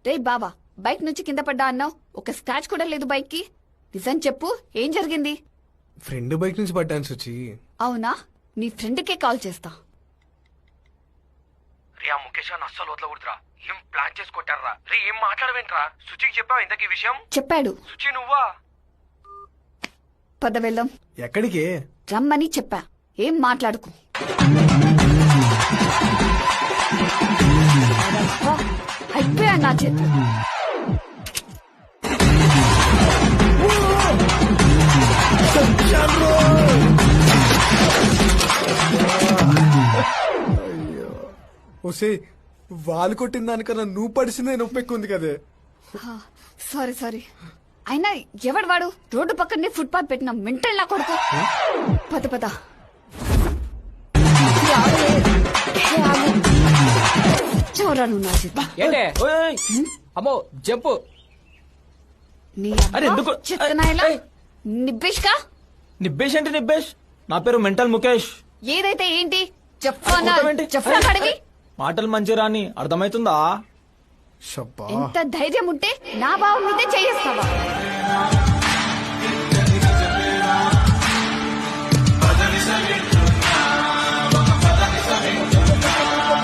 రే బాబా, bike నుంచి కింద పడ్డా అన్నావు, ఒక స్క్రాచ్ కూడా లేదు బైక్ కి. నిజం చెప్పు, ఏం జరిగింది? ఫ్రెండ్ బైక్ నుంచి పడ్డాను సుచి. అవునా? నీ ఫ్రెండ్ కే కాల్ చేస్తా. రే ఆ ముఖేష్ అని అస్సలు వదలకూడదురా. ఏం ప్లాన్ చేసి కొట్టారా? రే ఏం మాట్లాడవేంట్రా? సుచికి చెప్పావా ఇంతకీ విషయం? చెప్పాడు. సుచి నువ్వా? పద వెళ్దాం. ఎక్కడికి? రమ్మని చెప్పా, ఏం మాట్లాడుకు. అయిపోయా నా చేతి. ఒసే, వాళ్ళు కొట్టిన దానికన్నా నువ్వు పడిసిందే నొప్పి ఎక్కువ ఉంది కదే. Sorry sorry. అయినా ఎవడు వాడు? రోడ్డు పక్కనే ఫుట్పాత్ పెట్టిన మెంటల్ నా కొడుకు. పద పద. చోరాను నా చేతి. ఏంటే? అమ్మో జంపు. నీ అరే ఎందుకు? చెత్తనాయలా నిబ్బేష్ కా? నిబ్బేష్ అంటే నిబ్బేష్. నా పేరు మెంటల్ ముఖేష్. ఏదైతే ఏంటి చెప్పనా? కొట్టమేంటి? చెప్పనా కడివి? మాటలు మంచిరా అని అర్థమైతుందా? షబ్బా. ఎంత ధైర్యం ఉంటే నా బావ మీదే చేయిస్తావా?